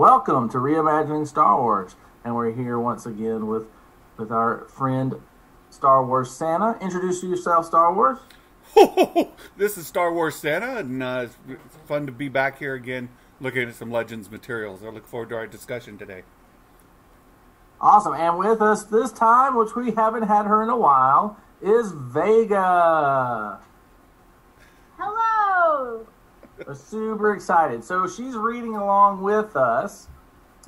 Welcome to Reimagining Star Wars, and we're here once again with our friend Star Wars Santa. Introduce yourself, Star Wars. This is Star Wars Santa, and it's fun to be back here again looking at some Legends materials. I look forward to our discussion today. Awesome, and with us this time, which we haven't had her in a while, is Vega. Hello! We're super excited. So she's reading along with us,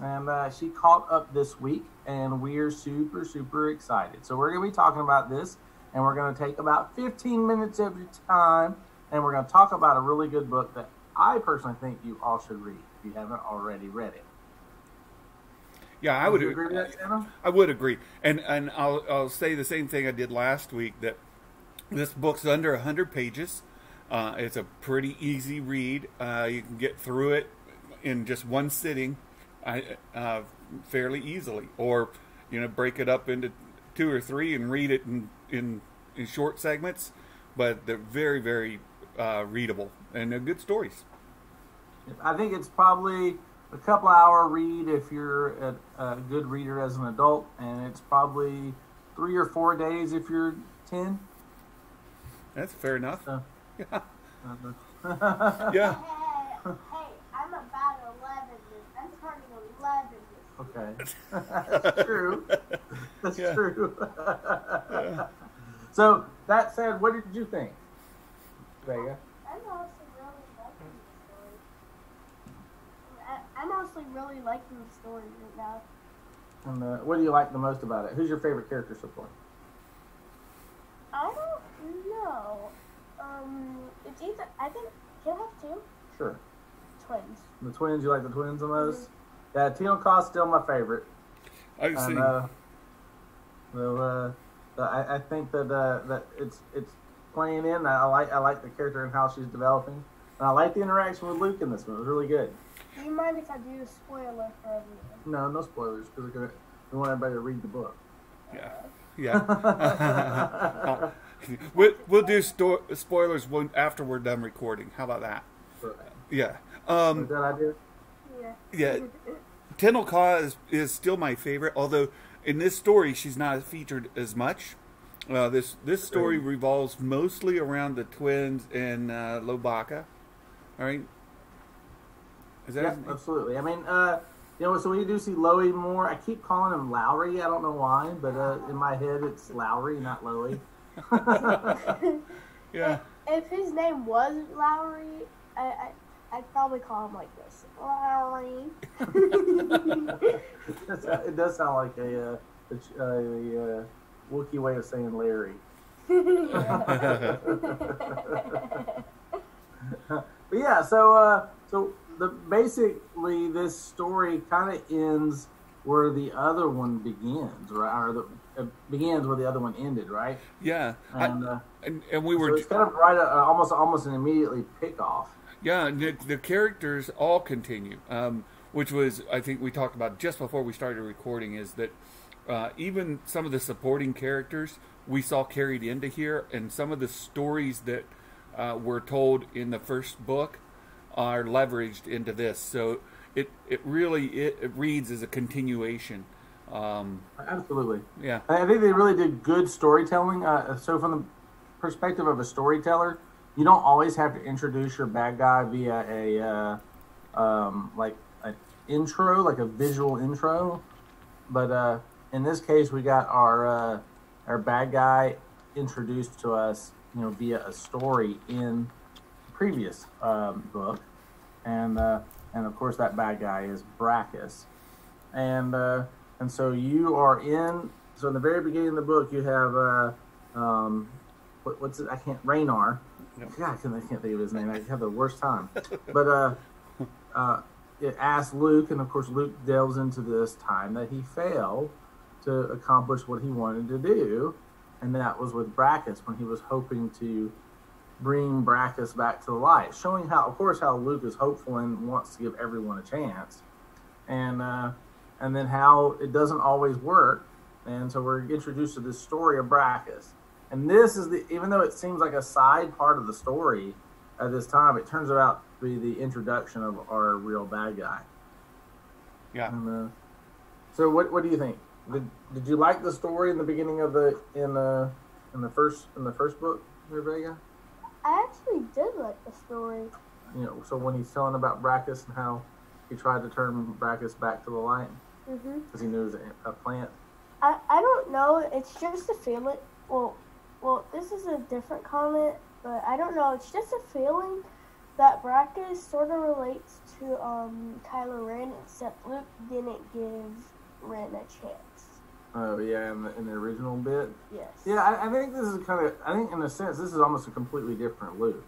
and she caught up this week, and we're super excited. So we're going to be talking about this, and we're going to take about 15 minutes of your time, and we're going to talk about a really good book that I personally think you all should read if you haven't already read it. Yeah, I would agree with that, Santa? I would agree, and I'll say the same thing I did last week, that this book's under 100 pages. It's a pretty easy read. You can get through it in just one sitting, fairly easily, or break it up into 2 or 3 and read it in short segments. But they're very readable, and they're good stories. I think it's probably a couple hour read if you're a good reader as an adult, and it's probably 3 or 4 days if you're 10. That's fair enough. Yeah. Yeah. Hey, I'm about 11. I'm turning 11. Okay. That's true. That's Yeah. true. Yeah. So, that said, what did you think, Vega? I'm honestly really liking the story right now. And what do you like the most about it? Who's your favorite character so far? I don't know. It's either, I think, can I have 2? Sure. Twins. The twins, you like the twins the most? Yeah, Tino Cost still my favorite. I see. I think that it's playing in. I like the character and how she's developing. And I like the interaction with Luke in this one. It was really good. Do you mind if I do a spoiler for everyone? No spoilers, because we want everybody to read the book. Yeah. We'll do spoilers after we're done recording. How about that? Sure. Yeah. Is that idea? Yeah. Tenel Ka is still my favorite, although in this story she's not featured as much. This story revolves mostly around the twins and Lobaka. All right. Is that? Yeah, absolutely. I mean, so we do see Loey more. I keep calling him Lowry. I don't know why, but in my head it's Lowry, not Loey. Yeah. If his name was Lowry, I'd probably call him like this, Lowry. It does sound like a Wookiee way of saying Larry. But yeah, so basically this story kind of ends where the other one begins, right? Or it begins where the other one ended, right? Yeah. And we were. So it's kind of right, almost an immediately pick off. Yeah, the characters all continue, which was, I think we talked about just before we started recording, is that even some of the supporting characters we saw carried into here, and some of the stories that were told in the first book are leveraged into this. So it really reads as a continuation. Absolutely. Yeah. I think they really did good storytelling. So from the perspective of a storyteller, you don't always have to introduce your bad guy via like an intro, like a visual intro. But in this case, we got our bad guy introduced to us, via a story in the previous book, and of course that bad guy is Brachus, and so you are in. So in the very beginning of the book, you have what's it? Raynar. Yep. God, I can't think of his name. I have the worst time. But it asks Luke, and of course Luke delves into this time that he failed to accomplish what he wanted to do, and that was with Brachus, when he was hoping to bring Brachus back to life, showing how Luke is hopeful and wants to give everyone a chance, and then how it doesn't always work, and so we're introduced to this story of Brachus. And this is even though it seems like a side part of the story at this time, it turns out to be the introduction of our real bad guy. Yeah. And, so what do you think? Did you like the story in the beginning of in the first book, Vega? I actually did like the story. You know, so when he's telling about Brachus and how he tried to turn Brachus back to the light because he knew it was a plant. I don't know. It's just a feeling. Well, this is a different comment, but I don't know. It's just a feeling that Brachus sort of relates to Kylo Ren, except Luke didn't give Ren a chance. Oh yeah, in the original bit. Yes. Yeah, I think this is kind of. I think in a sense this is almost a completely different Luke.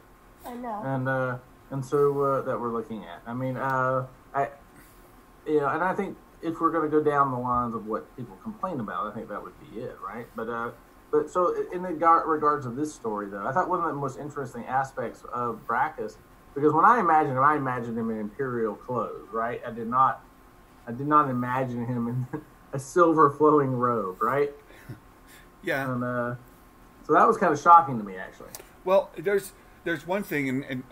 I know. And so that we're looking at. I mean, and I think if we're going to go down the lines of what people complain about, I think that would be it, right? But so in regards of this story, though, I thought one of the most interesting aspects of Brachus, because when I imagined him in Imperial clothes, right? I did not imagine him in a silver flowing robe, right? Yeah. And so that was kind of shocking to me, actually. Well, there's one thing, and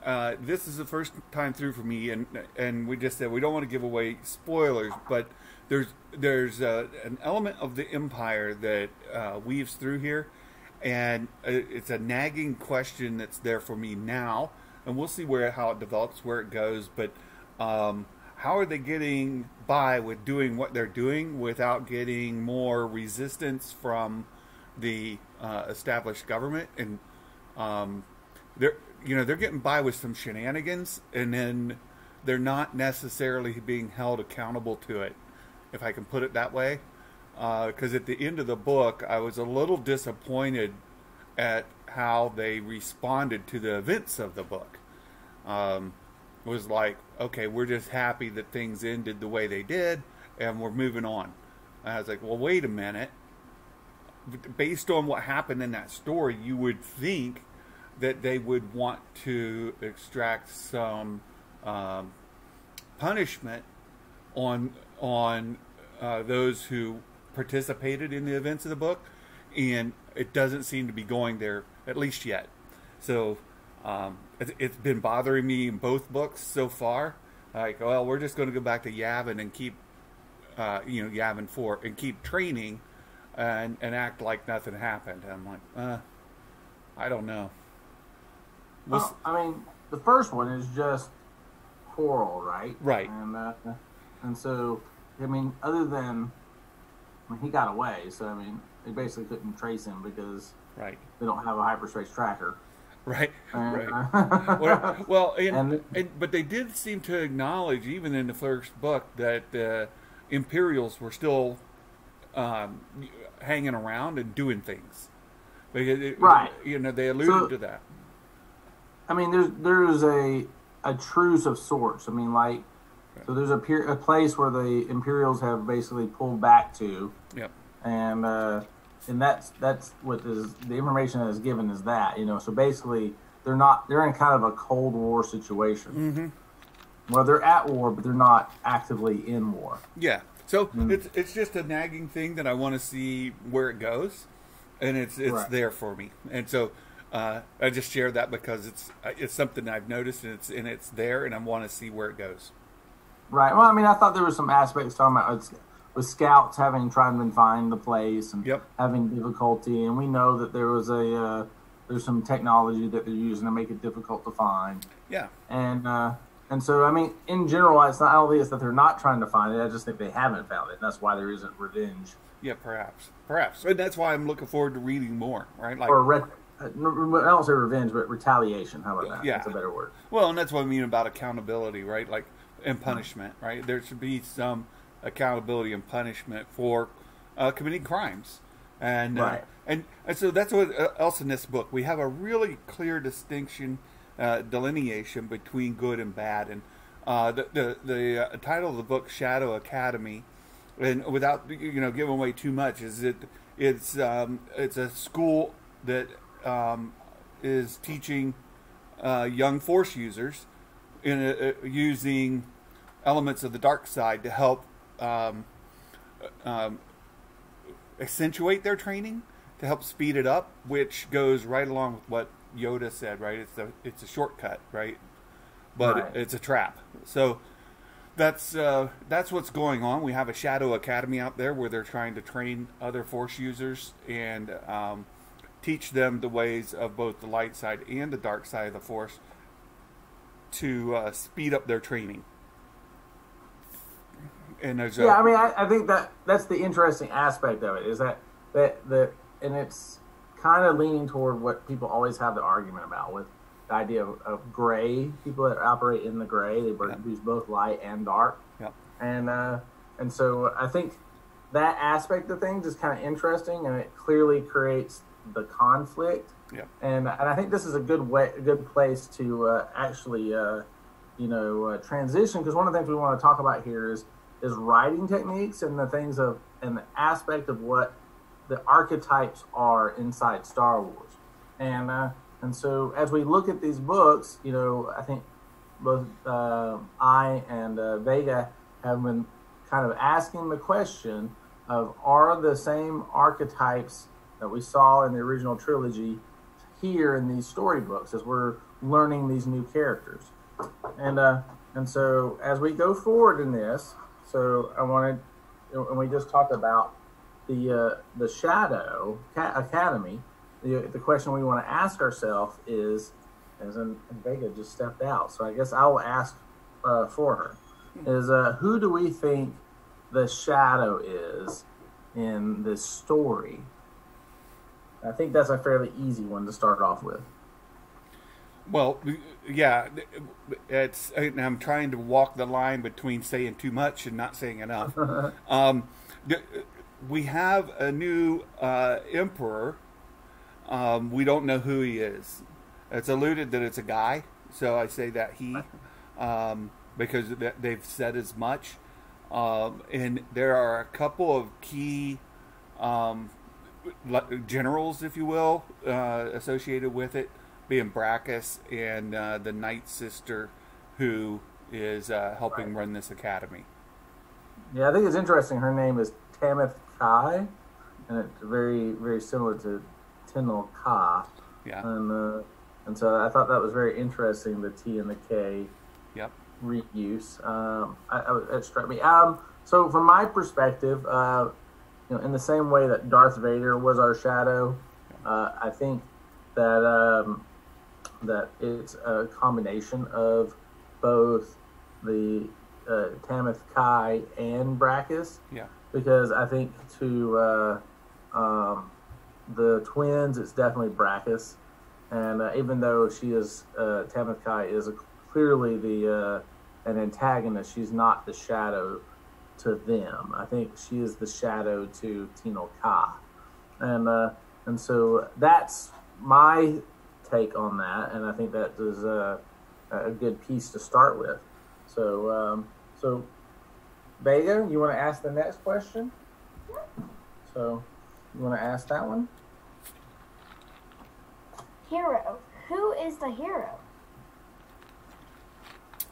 this is the first time through for me, and we just said we don't want to give away spoilers, but there's an element of the Empire that weaves through here, and it's a nagging question that's there for me now, and we'll see how it develops, where it goes, but how are they getting by with doing what they're doing without getting more resistance from the established government? And they're getting by with some shenanigans, and then they're not necessarily being held accountable to it, if I can put it that way. Because at the end of the book, I was a little disappointed at how they responded to the events of the book. It was like, okay, we're just happy that things ended the way they did, and we're moving on. And I was like, well, wait a minute. Based on what happened in that story, you would think that they would want to extract some punishment on those who participated in the events of the book, and it doesn't seem to be going there, at least yet. So it's been bothering me in both books so far. Like, well, we're just going to go back to Yavin and keep, Yavin 4, and keep training and act like nothing happened. I'm like, I don't know. Well, I mean, the first one is just Coral, right? Right. And so, I mean, other than, he got away, so, I mean, they basically couldn't trace him because right. they don't have a hyperspace tracker. Right, and, right. Well, but they did seem to acknowledge, even in the first book, that the Imperials were still hanging around and doing things. Right. They alluded to that. I mean, there's a truce of sorts. I mean, like, so there's a place where the Imperials have basically pulled back to. Yep. And that's what the information that is given is that, so basically they're in kind of a Cold War situation. Mm-hmm. Well, they're at war, but they're not actively in war. Yeah. So it's just a nagging thing that I want to see where it goes, and it's right. There for me. And so I just share that because it's something I've noticed, and it's there, and I want to see where it goes. Right. Well, I mean, I thought there were some aspects talking about with scouts trying to find the place and having difficulty, and we know that there's some technology that they're using to make it difficult to find. Yeah. And so, I mean, in general, I don't think it's that they're not trying to find it. I just think they haven't found it, and that's why there isn't revenge. Yeah, perhaps, and that's why I'm looking forward to reading more. Right? Like, I don't say revenge, but retaliation. How about that? Yeah, that's a better word. Well, and that's what I mean about accountability, right? Like, and punishment, right? There should be some accountability and punishment for committing crimes, and right. And so that's what else in this book. We have a really clear distinction, delineation between good and bad, and the title of the book, Shadow Academy, and without giving away too much, is it's a school that is teaching young Force users using elements of the dark side to help accentuate their training, to help speed it up, which goes right along with what Yoda said, right? It's a shortcut, right? But right. It's a trap. So that's what's going on. We have a Shadow Academy out there where they're trying to train other Force users and teach them the ways of both the light side and the dark side of the Force to speed up their training. And there's I mean, I think that's the interesting aspect of it, is that and it's kind of leaning toward what people always have the argument about with the idea of gray, people that operate in the gray, they use both light and dark. Yep. And so I think that aspect of things is kind of interesting, and it clearly creates the conflict. Yep. And I think this is a good place to actually transition, because one of the things we want to talk about here is writing techniques and and the aspect of what the archetypes are inside Star Wars. And so as we look at these books, I think both I and Vega have been kind of asking the question of, are the same archetypes that we saw in the original trilogy here in these storybooks as we're learning these new characters? And so as we go forward in this, and we just talked about the Shadow Academy. The question we want to ask ourselves is, and Vega just stepped out, so I guess I will ask for her, is who do we think the Shadow is in this story? I think that's a fairly easy one to start off with. Well, yeah, I'm trying to walk the line between saying too much and not saying enough. We have a new emperor. We don't know who he is. It's alluded that it's a guy, so I say that he, because they've said as much. And there are a couple of key generals, if you will, associated with it, being Brackus and the Night Sister, who is helping run this academy. Yeah, I think it's interesting. Her name is Tamith Kai, and it's very, very similar to Tenel Ka. Yeah. And so I thought that was very interesting, the T and the K reuse. It struck me. So from my perspective, in the same way that Darth Vader was our shadow, I think that that it's a combination of both the Tamith Kai and Brackus. Yeah. Because I think to the twins, it's definitely Brackus, and even though she is Tamith Kai is clearly an antagonist, she's not the shadow to them. I think she is the shadow to Tenel Ka, and so that's my take on that, and I think that is a good piece to start with. So Vega, you want to ask the next question? So you want to ask that one? Hero. Who is the hero?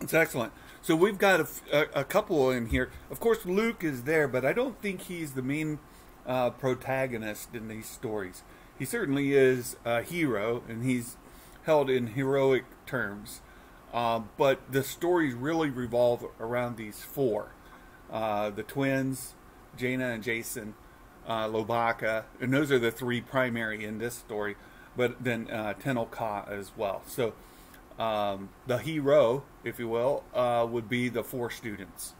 It's excellent. So we've got a couple in here. Of course, Luke is there, but I don't think he's the main protagonist in these stories. He certainly is a hero, and he's held in heroic terms. But the stories really revolve around these four. The twins, Jaina and Jason, Lobaka, and those are the three primary in this story, but then Tenel Ka as well. So the hero, if you will, would be the four students.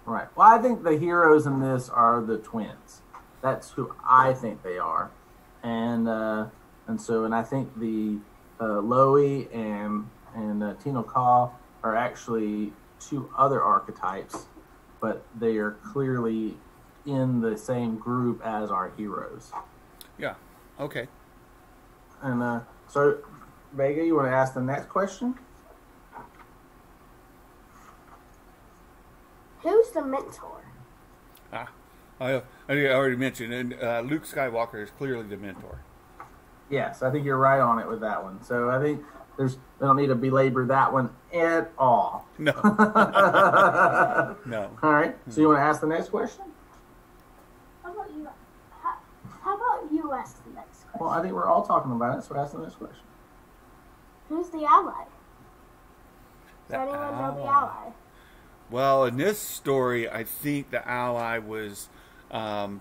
Right. Well, I think the heroes in this are the twins. That's who I think they are. And I think the Loey and Tenel Ka are actually two other archetypes, but they are clearly in the same group as our heroes. Yeah. Okay. And so, Vega, you want to ask the next question? Who's the mentor? I already mentioned, and Luke Skywalker is clearly the mentor. Yes, I think you're right on it with that one. So I think we don't need to belabor that one at all. No. No. All right. So you want to ask the next question? How about you ask the next question? Well, I think we're all talking about it, so ask the next question. Who's the ally? Does anyone know the ally? Well, in this story, I think the ally was oh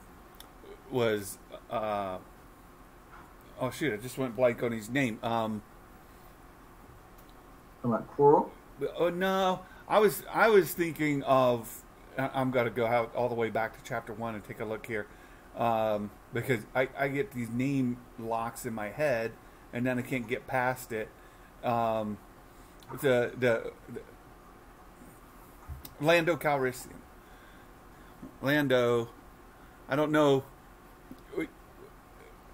shoot, I just went blank on his name. About Coral? Oh no, I was thinking of. I'm gonna go out all the way back to chapter 1 and take a look here, because I get these name locks in my head, and then I can't get past it. The Lando Calrissian. Lando, I don't know. I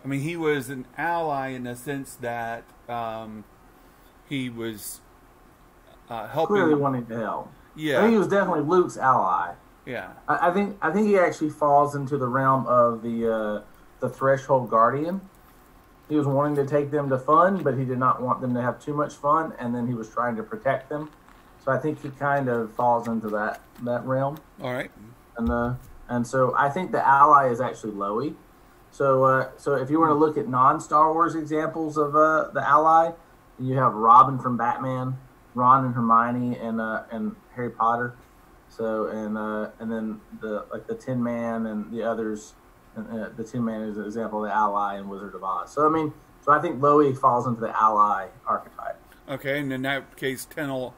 mean, he was an ally in the sense that he was helping. Clearly wanting to help. Yeah, I think he was definitely Luke's ally. Yeah, I think he actually falls into the realm of the Threshold Guardian. He was wanting to take them to fun, but he did not want them to have too much fun, and then he was trying to protect them. So I think he kind of falls into that realm. All right. And so I think the ally is actually Loey. So if you want to look at non-Star Wars examples of the ally, you have Robin from Batman, Ron and Hermione, and Harry Potter. So and then the Tin Man and the others. The Tin Man is an example of the ally in Wizard of Oz. So I think Loey falls into the ally archetype. Okay, and in that case, Tenel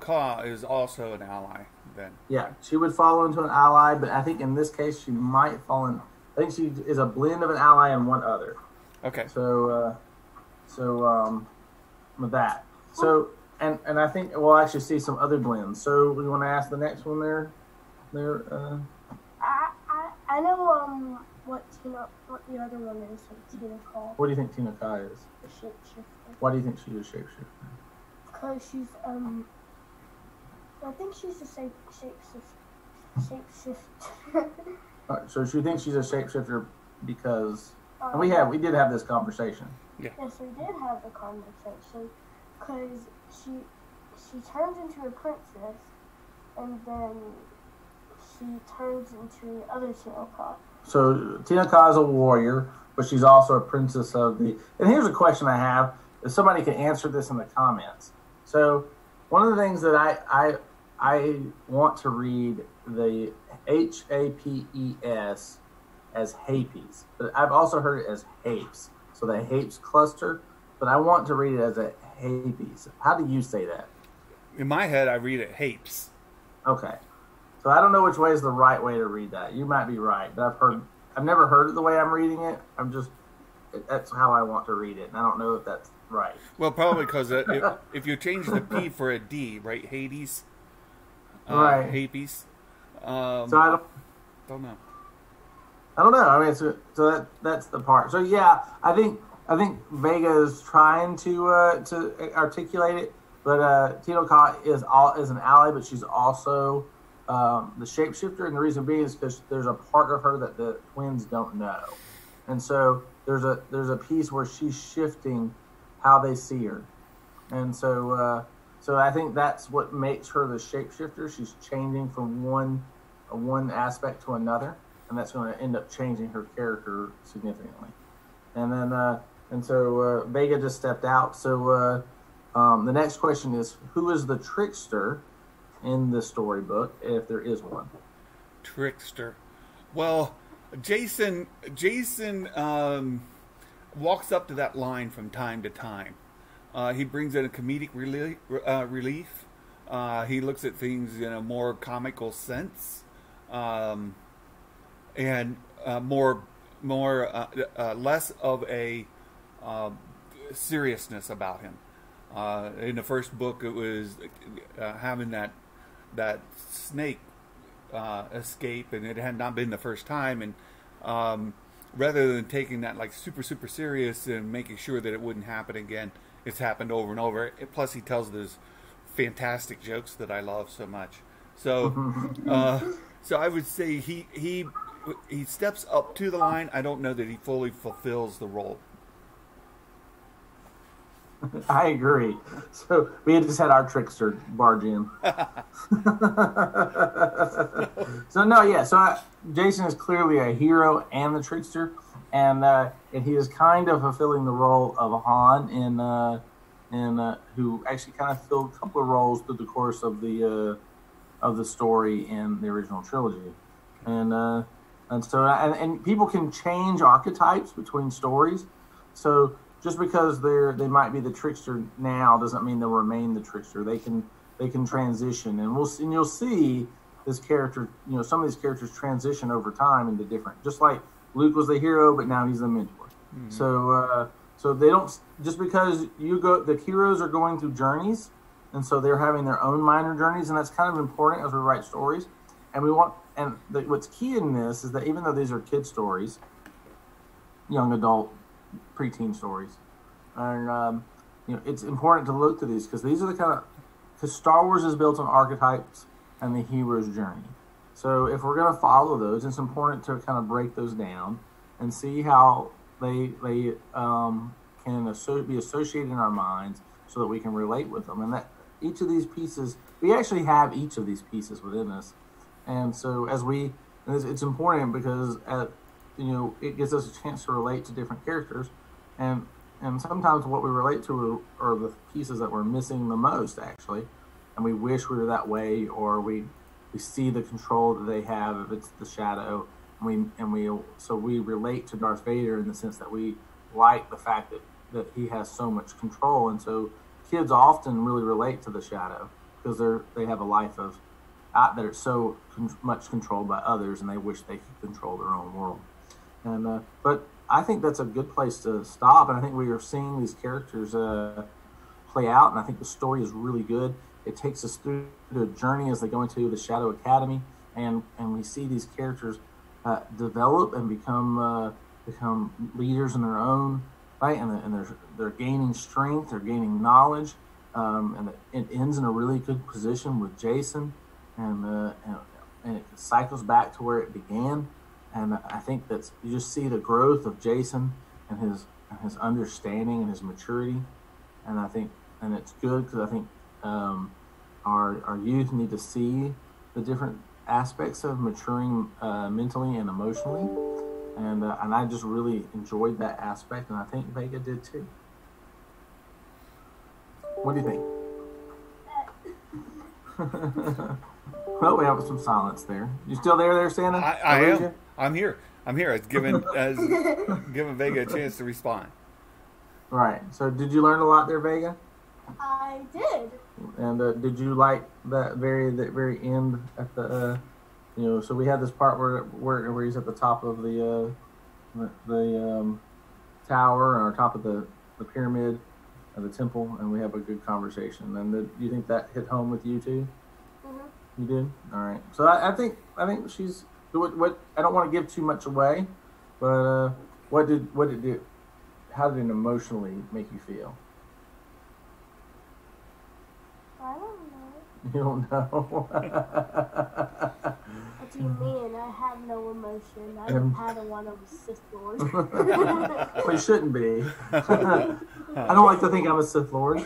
Ka is also an ally then. Yeah, she would fall into an ally, but I think in this case she might fall in. I think she is a blend of an ally and one other. Okay. So with that. So and I think we'll actually see some other blends. So we want to ask the next one there. I know what the other one is. Tina Ka. What do you think Tina Ka is? The shapeshifter. Why do you think she's a shapeshifter? Because she's I think she's a shapeshifter. So she thinks she's a shapeshifter because and we did have this conversation. Yeah. Yes, we did have the conversation because she turns into a princess and then she turns into the other Tina Ka. So Tina Ka is a warrior, but she's also a princess of the. And here's a question I have: if somebody can answer this in the comments. So one of the things that I want to read the HAPES as Hapes, but I've also heard it as Hapes. So the Hapes cluster, but I want to read it as a Hapes. How do you say that? In my head, I read it Hapes. Okay. So I don't know which way is the right way to read that. You might be right, but I've never heard it the way I'm reading it. That's how I want to read it, and I don't know if that's right. Well, probably because if you change the P for a D, right? Hades. Right. Hapes. So I don't know. I don't know. I mean, so that's the part. So yeah, I think Vega is trying to articulate it, but Tina Ka is an ally, but she's also the shapeshifter, and the reason being is because there's a part of her that the twins don't know, and so there's a piece where she's shifting how they see her, and so I think that's what makes her the shapeshifter. She's changing from one aspect to another, and that's going to end up changing her character significantly. And then so Vega just stepped out. So the next question is, who is the trickster in the storybook, if there is one? Trickster. Well, Jason walks up to that line from time to time. He brings in a comedic relief. He looks at things in a more comical sense, and less of a seriousness about him. In the first book, it was having that snake escape, and it had not been the first time. And rather than taking that like super serious and making sure that it wouldn't happen again, it's happened over and over. Plus, he tells those fantastic jokes that I love so much. So, so I would say he steps up to the line. I don't know that he fully fulfills the role. I agree. So we just had our trickster barge in. So Jason is clearly a hero and the trickster, and he is kind of fulfilling the role of Han in who actually kind of filled a couple of roles through the course of the of the story in the original trilogy. And people can change archetypes between stories. So just because they might be the trickster now doesn't mean they'll remain the trickster. They can transition, and you'll see this character. Some of these characters transition over time into different. Just like Luke was the hero, but now he's the mentor. Mm-hmm. So they don't, just because the heroes are going through journeys, and so they're having their own minor journeys, and that's kind of important as we write stories. And what's key in this is that even though these are kid stories, young adult, preteen stories, and it's important to look to these because these are because Star Wars is built on archetypes and the hero's journey. So if we're going to follow those, it's important to kind of break those down and see how they can be associated in our minds so that we can relate with them. And that each of these pieces, we actually have each of these pieces within us. And so it's important because it gives us a chance to relate to different characters, and sometimes what we relate to are the pieces that we're missing the most, actually, and we wish we were that way, or we see the control that they have if it's the shadow, so we relate to Darth Vader in the sense that we like the fact that he has so much control, and so kids often really relate to the shadow because they have a life of that are so much controlled by others, and they wish they could control their own world. And but I think that's a good place to stop, and I think we are seeing these characters play out, and I think the story is really good. It takes us through the journey as they go into the Shadow Academy, and we see these characters develop and become leaders in their own right, and they're gaining strength, they're gaining knowledge, and it ends in a really good position with Jason. And it cycles back to where it began, and I think that you just see the growth of Jason and his understanding and his maturity, and it's good because I think our youth need to see the different aspects of maturing mentally and emotionally, and I just really enjoyed that aspect, and I think Vega did too. What do you think? Well, we have some silence there. You still there, Santa? I am. I'm here. It's given Vega a chance to respond. Right. So, did you learn a lot there, Vega? I did. And did you like that very end at the So we had this part where he's at the top of the tower or top of the pyramid of the temple, and we have a good conversation. And do you think that hit home with you too? You did? All right. So I think she's what I don't want to give too much away, but what did it do? How did it emotionally make you feel? I don't know. You don't know. What do you mean? I have no emotion. I don't have one of a Sith Lord. Well, you shouldn't be. I don't like to think I'm a Sith Lord.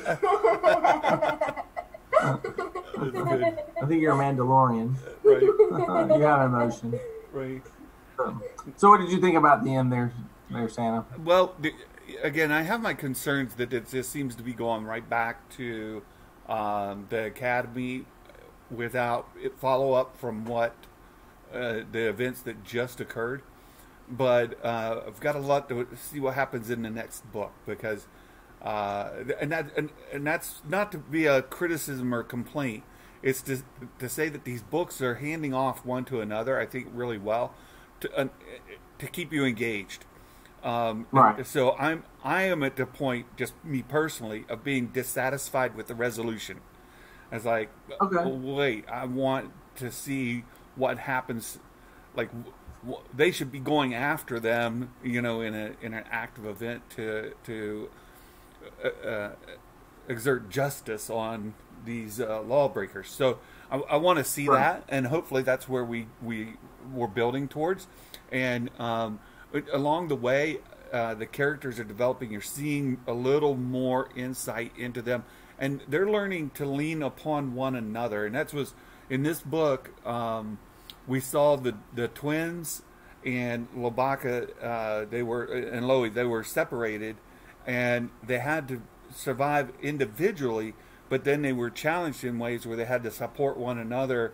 I think you're a Mandalorian. Right. You have emotion. Right. So what did you think about the end there Santa? Well, again, I have my concerns that it just seems to be going right back to the Academy without follow up from what the events that just occurred. But I've got a lot to see what happens in the next book because. And that's not to be a criticism or complaint. It's to say that these books are handing off one to another, I think, really well to keep you engaged. Right. So I am at the point, just me personally, of being dissatisfied with the resolution. It's like, okay. Well, wait, I want to see what happens. Like they should be going after them, in an active event to exert justice on these lawbreakers. So I want to see that, and hopefully that's where we're building towards. And along the way, the characters are developing. You're seeing a little more insight into them, and they're learning to lean upon one another. And that's was in this book. We saw the twins and Lobaka. They were separated. And they had to survive individually, but then they were challenged in ways where they had to support one another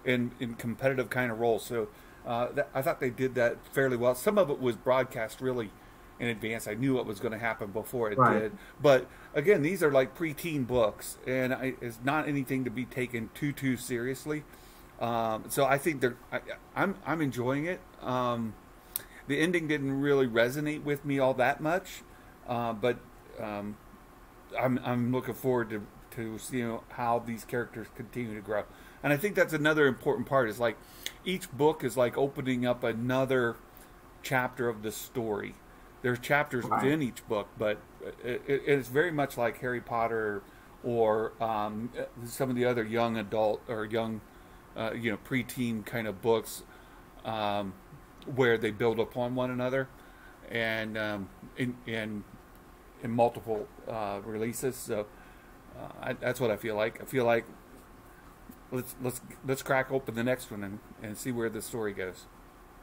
in competitive kind of roles. So I thought they did that fairly well. Some of it was broadcast really in advance. I knew what was going to happen before it did. But again, these are like preteen books, and it's not anything to be taken too seriously. So I think I'm enjoying it. The ending didn't really resonate with me all that much, but I'm looking forward to seeing how these characters continue to grow. And I think that's another important part, is like each book is like opening up another chapter of the story. There's chapters within each book, but it's very much like Harry Potter or some of the other young adult or young, preteen kind of books, where they build upon one another, and in multiple releases. So that's what I feel like. I feel like let's crack open the next one and see where the story goes.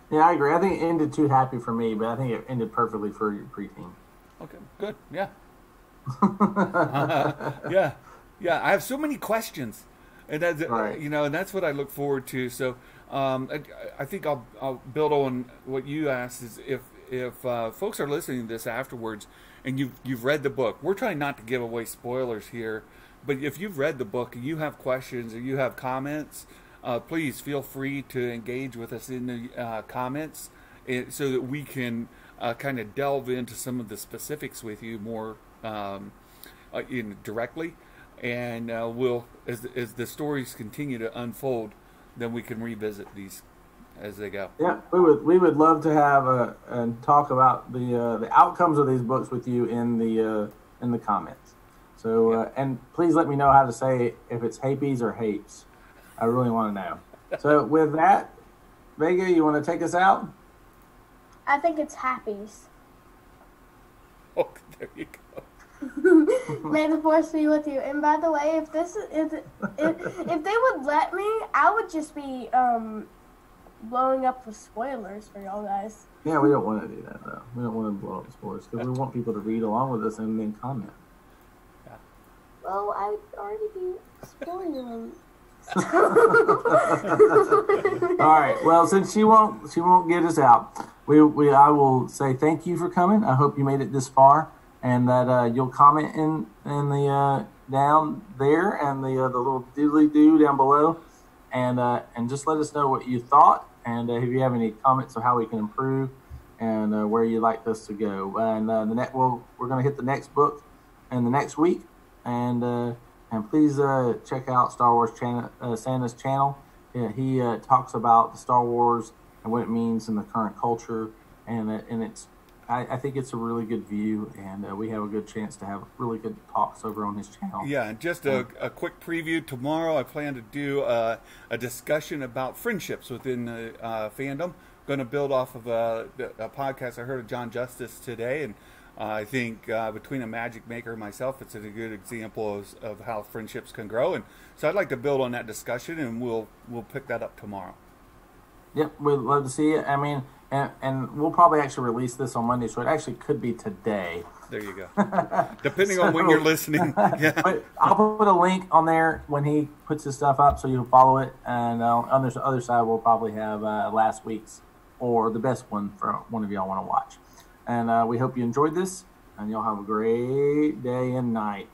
Yeah, I agree. I think it ended too happy for me, but I think it ended perfectly for your preteen. Okay, good. Yeah. Yeah. I have so many questions, and that's and that's what I look forward to. So I think I'll build on what you asked. Is if folks are listening to this afterwards and you've read the book, we're trying not to give away spoilers here, but if you've read the book and you have questions or you have comments, please feel free to engage with us in the comments, so that we can kind of delve into some of the specifics with you more directly, and we'll as the stories continue to unfold, then we can revisit these as they go. Yeah, we would love to have and talk about the outcomes of these books with you in the comments. So and please let me know how to say if it's hapies or hapes. I really want to know. So with that, Vega, you want to take us out? I think it's happies. Oh, there you go. May the force be with you. And by the way, if they would let me, I would just be blowing up with spoilers for y'all guys. Yeah, we don't want to do that though. We don't want to blow up spoilers because we want people to read along with us and then comment. Yeah. Well, I'd already be spoiling them. All right. Well, since she won't get us out, I will say thank you for coming. I hope you made it this far, and that you'll comment in the down there and the little doodly doo down below, and just let us know what you thought, and if you have any comments of how we can improve, and where you'd like us to go. And we're going to hit the next book in the next week, and please check out Star Wars Santa's channel. He talks about the Star Wars and what it means in the current culture, and I think it's a really good view, and we have a good chance to have really good talks over on his channel. Yeah, and just a quick preview. Tomorrow I plan to do a discussion about friendships within the fandom. Going to build off of a podcast I heard of John Justice today, and I think between a magic maker and myself, it's a good example of how friendships can grow. And so I'd like to build on that discussion, and we'll pick that up tomorrow. Yep, we'd love to see it. I mean, and we'll probably actually release this on Monday, so it actually could be today. There you go. Depending on when you're listening. Yeah. But I'll put a link on there when he puts his stuff up, so you'll follow it. And on the other side, we'll probably have last week's or the best one for one of y'all want to watch. And we hope you enjoyed this, and y'all have a great day and night.